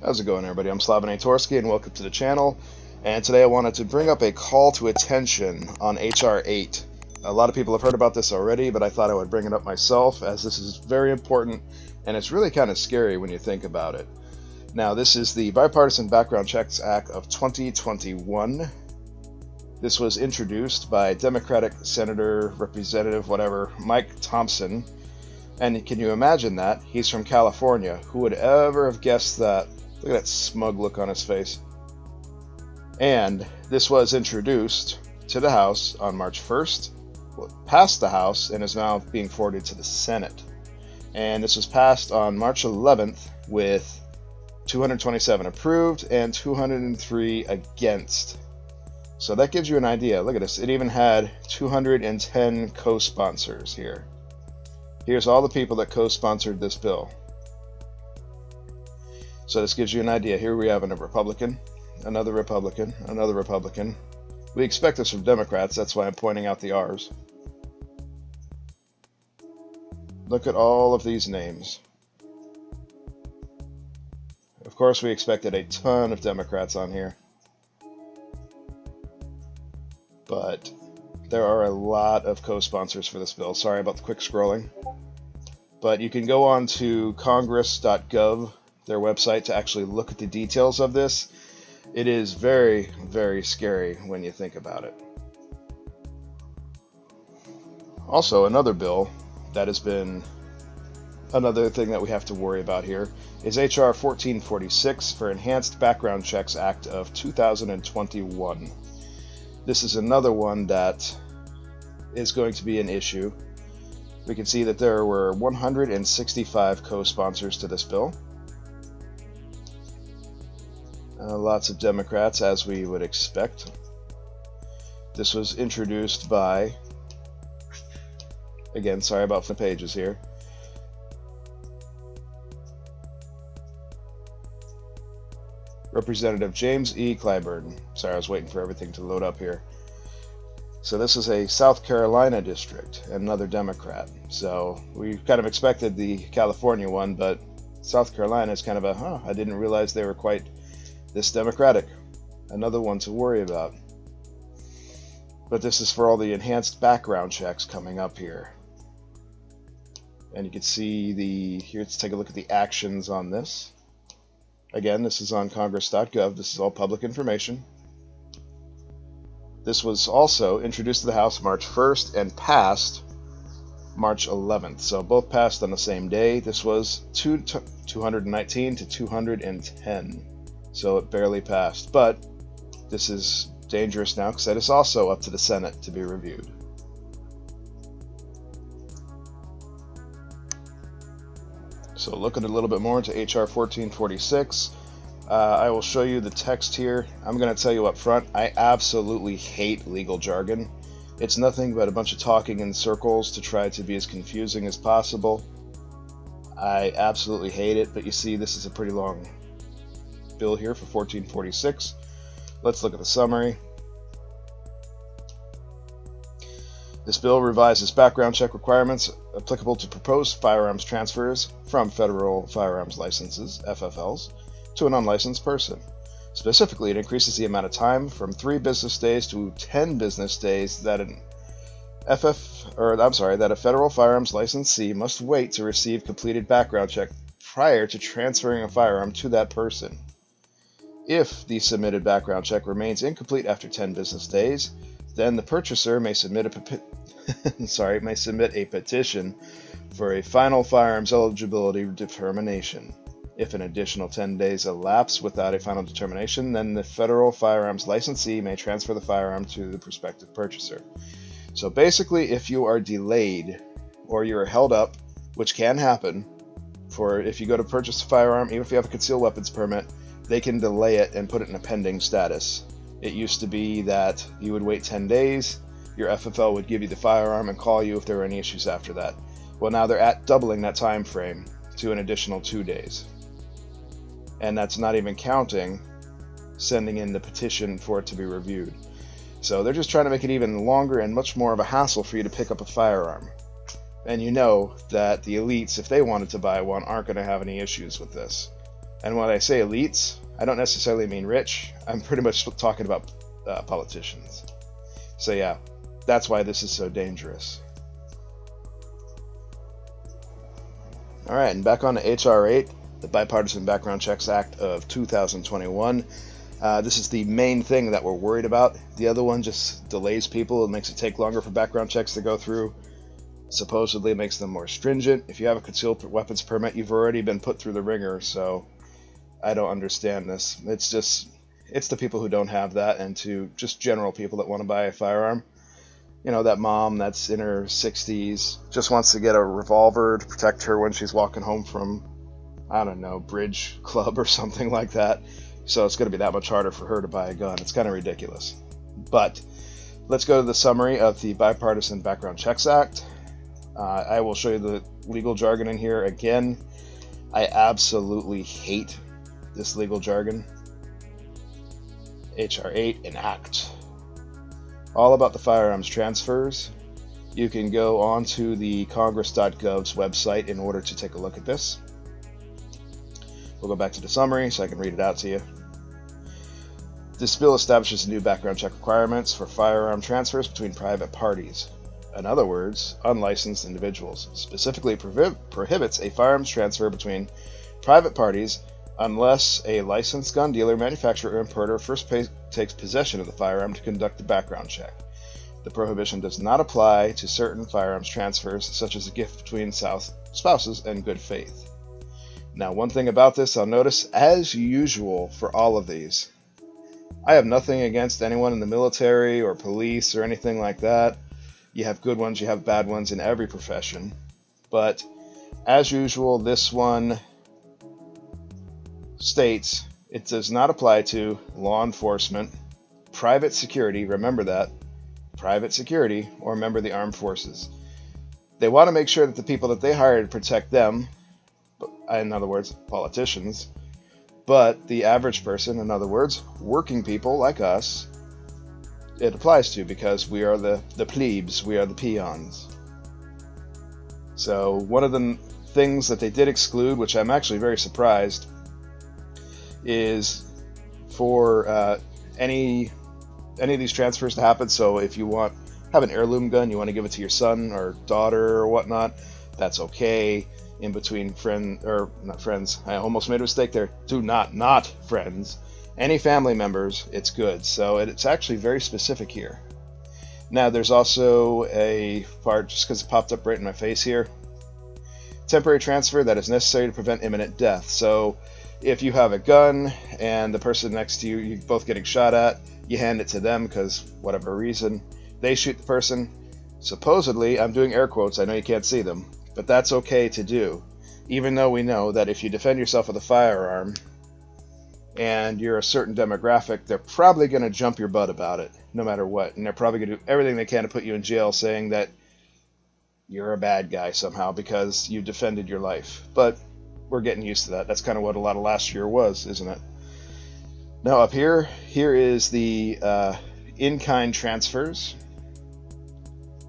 How's it going, everybody? I'm Slav-in-a-tor-ski, and welcome to the channel. And today I wanted to bring up a call to attention on H.R. 8. A lot of people have heard about this already, but I thought I would bring it up myself, as this is very important, and it's really kind of scary when you think about it. Now, this is the Bipartisan Background Checks Act of 2021. This was introduced by Democratic Senator, Representative, whatever, Mike Thompson. And can you imagine that? He's from California. Who would ever have guessed that? Look at that smug look on his face. And this was introduced to the House on March 1st, passed the House, and is now being forwarded to the Senate. And this was passed on March 11th with 227 approved and 203 against. So that gives you an idea. Look at this. It even had 210 co-sponsors here. Here's all the people that co-sponsored this bill. So this gives you an idea. Here we have a Republican, another Republican, another Republican. We expect this from Democrats. That's why I'm pointing out the R's. Look at all of these names. Of course, we expected a ton of Democrats on here. But there are a lot of co-sponsors for this bill. Sorry about the quick scrolling. But you can go on to congress.gov, their website, to actually look at the details of this. It is very, very scary when you think about it. Also, another bill that has been another thing that we have to worry about here is H.R. 1446 for Enhanced Background Checks Act of 2021. This is another one that is going to be an issue. We can see that there were 165 co-sponsors to this bill. Lots of Democrats, as we would expect. This was introduced by, again, sorry about the pages here, Representative James E. Clyburn. Sorry, I was waiting for everything to load up here. So this is a South Carolina district, another Democrat. So we kind of expected the California one, but South Carolina is kind of a, I didn't realize they were quite this Democratic. Another one to worry about. But this is for all the enhanced background checks coming up here. And you can see here, let's take a look at the actions on this. Again, this is on congress.gov. This is all public information. This was also introduced to the House March 1st and passed March 11th. So both passed on the same day. This was 219 to 210. So it barely passed. But this is dangerous now because that is also up to the Senate to be reviewed. So looking a little bit more into H.R. 1446, I will show you the text here. I'm going to tell you up front, I absolutely hate legal jargon. It's nothing but a bunch of talking in circles to try to be as confusing as possible. I absolutely hate it, but you see this is a pretty long bill here for 1446. Let's look at the summary. This bill revises background check requirements applicable to proposed firearms transfers from federal firearms licenses, FFLs, to an unlicensed person. Specifically, it increases the amount of time from 3 business days to 10 business days that a federal firearms licensee must wait to receive completed background check prior to transferring a firearm to that person. If the submitted background check remains incomplete after 10 business days, then the purchaser may submit a petition for a final firearms eligibility determination. If an additional 10 days elapse without a final determination, then the federal firearms licensee may transfer the firearm to the prospective purchaser. So basically, if you are delayed or you are held up, which can happen, if you go to purchase a firearm, even if you have a concealed weapons permit, they can delay it and put it in a pending status. It used to be that you would wait 10 days, your FFL would give you the firearm and call you if there were any issues after that. Well, now they're doubling that time frame to an additional 2 days. And that's not even counting sending in the petition for it to be reviewed. So they're just trying to make it even longer and much more of a hassle for you to pick up a firearm. And you know that the elites, if they wanted to buy one, aren't going to have any issues with this. And when I say elites, I don't necessarily mean rich. I'm pretty much talking about politicians. So yeah, that's why this is so dangerous. All right, and back on to H.R. 8, the Bipartisan Background Checks Act of 2021. This is the main thing that we're worried about. The other one just delays people. It makes it take longer for background checks to go through. Supposedly makes them more stringent. If you have a concealed weapons permit, you've already been put through the ringer, so I don't understand this. It's the people who don't have that, and to just general people that want to buy a firearm. You know, that mom that's in her 60s just wants to get a revolver to protect her when she's walking home from, I don't know, bridge club or something like that. So it's going to be that much harder for her to buy a gun. It's kind of ridiculous. But let's go to the summary of the Bipartisan Background Checks Act. I will show you the legal jargon in here again. I absolutely hate this legal jargon. H.R. 8, an act. All about the firearms transfers. You can go onto the congress.gov's website in order to take a look at this. We'll go back to the summary so I can read it out to you. This bill establishes new background check requirements for firearm transfers between private parties. In other words, unlicensed individuals. Specifically prohibits a firearms transfer between private parties unless a licensed gun dealer, manufacturer, or importer first takes possession of the firearm to conduct a background check. The prohibition does not apply to certain firearms transfers, such as a gift between spouses and good faith. Now, one thing about this I'll notice, as usual for all of these, I have nothing against anyone in the military or police or anything like that. You have good ones, you have bad ones in every profession. But as usual, this one states it does not apply to law enforcement, private security, remember that, private security, or a member of the armed forces. They want to make sure that the people that they hire to protect them, in other words, politicians, but the average person, in other words, working people like us, it applies to, because we are the plebes, we are the peons. So one of the things that they did exclude, which I'm actually very surprised, is for any of these transfers to happen. So if you have an heirloom gun, you want to give it to your son or daughter or whatnot, that's okay. In between not friends, I almost made a mistake there. Not friends. Any family members, it's good. So it's actually very specific here. Now there's also a part, just because it popped up right in my face here, temporary transfer that is necessary to prevent imminent death. So if you have a gun and the person next to you, you're both getting shot at, you hand it to them because whatever reason, they shoot the person. Supposedly, I'm doing air quotes, I know you can't see them, but that's okay to do. Even though we know that if you defend yourself with a firearm and you're a certain demographic, they're probably going to jump your butt about it, no matter what. And they're probably going to do everything they can to put you in jail, saying that you're a bad guy somehow because you defended your life. But we're getting used to that. That's kind of what a lot of last year was, isn't it? Now up here is the in-kind transfers.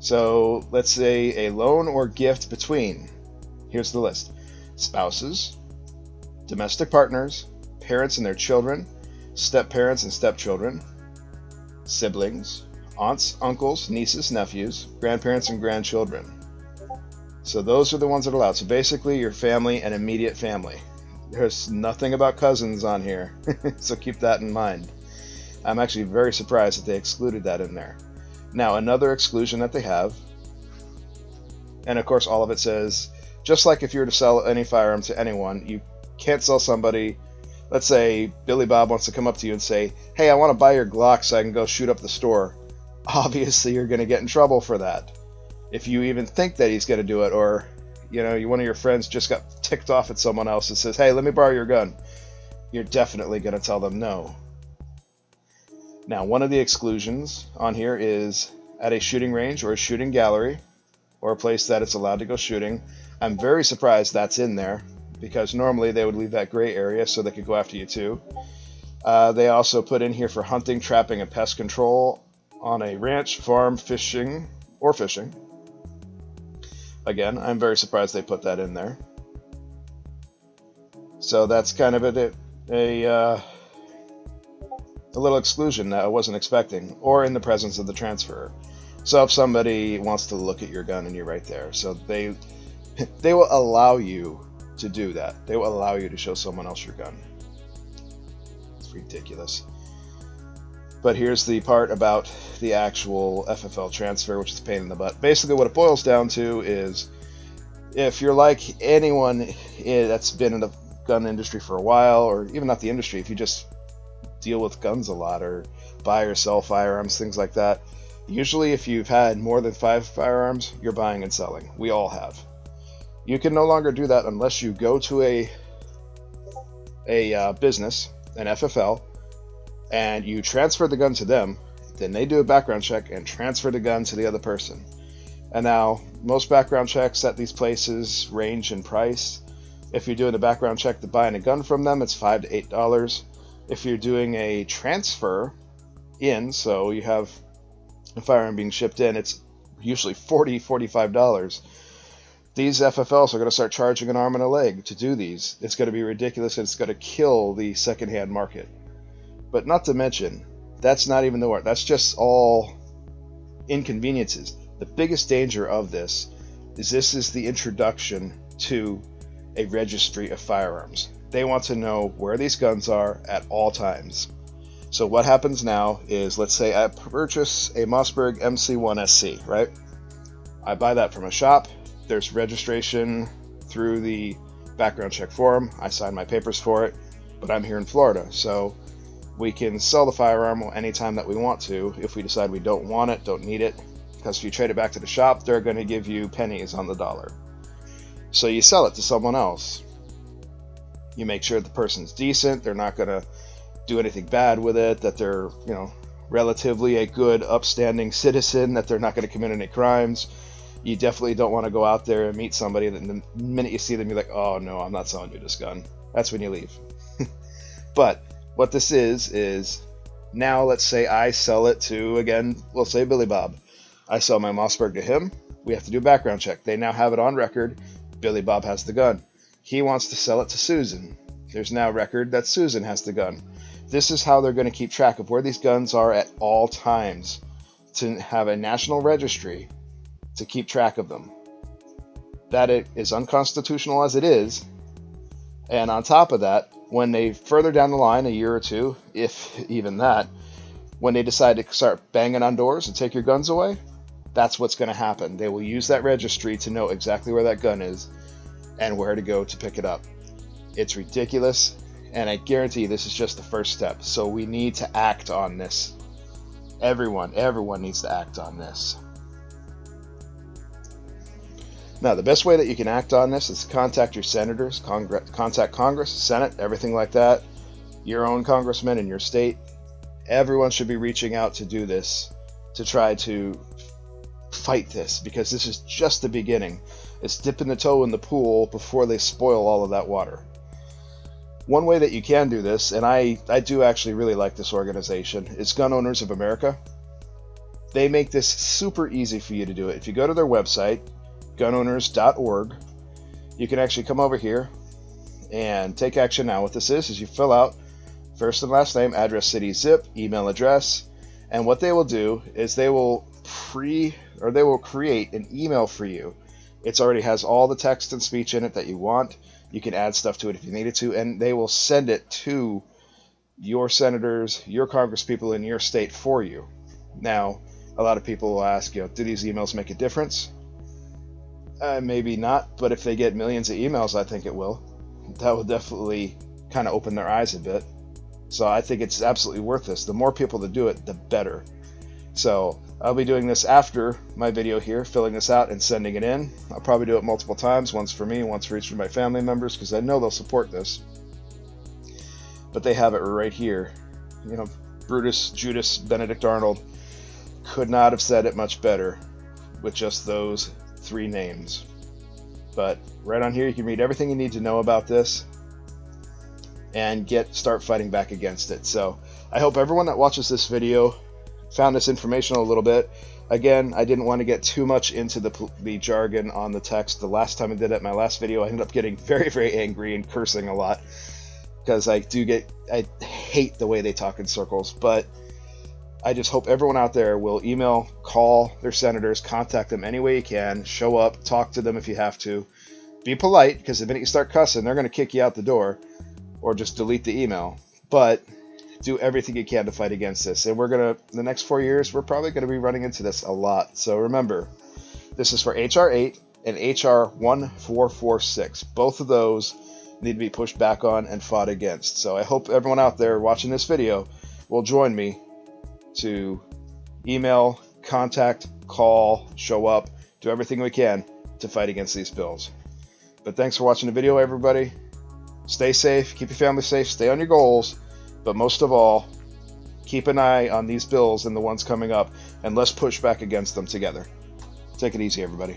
So let's say a loan or gift between, here's the list, spouses, domestic partners, parents and their children, step-parents and stepchildren, siblings, aunts, uncles, nieces, nephews, grandparents, and grandchildren. So those are the ones that are allowed. So basically your family and immediate family. There's nothing about cousins on here, so keep that in mind. I'm actually very surprised that they excluded that in there. Now, another exclusion that they have, and of course all of it says, just like if you were to sell any firearm to anyone, you can't sell somebody, let's say Billy Bob wants to come up to you and say, hey, I want to buy your Glock so I can go shoot up the store. Obviously you're going to get in trouble for that. If you even think that he's going to do it, or one of your friends just got ticked off at someone else and says, hey, let me borrow your gun, you're definitely going to tell them no. Now, one of the exclusions on here is at a shooting range or a shooting gallery or a place that it's allowed to go shooting. I'm very surprised that's in there, because normally they would leave that gray area so they could go after you too. They also put in here for hunting, trapping, and pest control on a ranch, farm, fishing. Again, I'm very surprised they put that in there. So that's kind of a little exclusion that I wasn't expecting, or in the presence of the transfer. So if somebody wants to look at your gun and you're right there, so they will allow you to do that. They will allow you to show someone else your gun. It's ridiculous. But here's the part about the actual FFL transfer, which is a pain in the butt. Basically what it boils down to is, if you're like anyone that's been in the gun industry for a while, or even not the industry, if you just deal with guns a lot or buy or sell firearms, things like that, usually if you've had more than 5 firearms, you're buying and selling. We all have. You can no longer do that unless you go to a business, an FFL, and you transfer the gun to them. Then they do a background check and transfer the gun to the other person. And now most background checks at these places range in price. If you're doing a background check to buying a gun from them, it's $5 to $8. If you're doing a transfer in, so you have a firearm being shipped in, it's usually $40, $45. These FFLs are going to start charging an arm and a leg to do these. It's going to be ridiculous, and it's going to kill the secondhand market. But not to mention, that's not even the word. That's just all inconveniences. The biggest danger of this is the introduction to a registry of firearms. They want to know where these guns are at all times. So what happens now is, let's say I purchase a Mossberg MC1 SC, right? I buy that from a shop. There's registration through the background check form. I sign my papers for it, but I'm here in Florida, so we can sell the firearm anytime that we want to if we decide we don't want it, don't need it, because if you trade it back to the shop, they're going to give you pennies on the dollar. So you sell it to someone else. You make sure the person's decent, they're not going to do anything bad with it, that they're, relatively a good, upstanding citizen, that they're not going to commit any crimes. You definitely don't want to go out there and meet somebody that the minute you see them, you're like, oh no, I'm not selling you this gun. That's when you leave. But what this is now, let's say I sell it to, again, we'll say Billy Bob. I sell my Mossberg to him. We have to do a background check. They now have it on record. Billy Bob has the gun. He wants to sell it to Susan. There's now record that Susan has the gun. This is how they're going to keep track of where these guns are at all times, to have a national registry to keep track of them. That it is unconstitutional as it is. And on top of that, when they further down the line, a year or two, if even that, when they decide to start banging on doors and take your guns away, that's what's going to happen. They will use that registry to know exactly where that gun is and where to go to pick it up. It's ridiculous, and I guarantee you this is just the first step. So we need to act on this. Everyone needs to act on this. Now, the best way that you can act on this is to contact your senators, contact Congress, Senate, everything like that, your own congressman in your state. Everyone should be reaching out to do this, to try to fight this, because this is just the beginning. It's dipping the toe in the pool before they spoil all of that water. One way that you can do this, and I do actually really like this organization, is Gun Owners of America. They make this super easy for you to do it. If you go to their website, gunowners.org, you can actually come over here and take action now. What this is you fill out first and last name, address, city, zip, email address, and what they will do is they will create an email for you. It already has all the text and speech in it that you want. You can add stuff to it if you needed to, and they will send it to your senators, your congresspeople in your state for you. Now, a lot of people will ask, do these emails make a difference? Maybe not, but if they get millions of emails, I think it will. That will definitely kind of open their eyes a bit. So I think it's absolutely worth this. The more people that do it, the better. So I'll be doing this after my video here, filling this out and sending it in. I'll probably do it multiple times, once for me, once for each of my family members, because I know they'll support this. But they have it right here. Brutus, Judas, Benedict Arnold could not have said it much better with just those 3 names. But right on here you can read everything you need to know about this and start fighting back against it. So I hope everyone that watches this video found this informational a little bit. Again, I didn't want to get too much into the jargon on the text. The last time I did it, my last video, I ended up getting very, very angry and cursing a lot, because I hate the way they talk in circles. But I just hope everyone out there will email, call their senators, contact them any way you can, show up, talk to them if you have to. Be polite, because the minute you start cussing, they're going to kick you out the door or just delete the email. But do everything you can to fight against this. And the next 4 years, we're probably going to be running into this a lot. So remember, this is for H.R. 8 and H.R. 1446. Both of those need to be pushed back on and fought against. So I hope everyone out there watching this video will join me to email, contact, call, show up, do everything we can to fight against these bills. But thanks for watching the video, everybody. Stay safe, keep your family safe, stay on your goals. But most of all, keep an eye on these bills and the ones coming up, and let's push back against them together. Take it easy, everybody.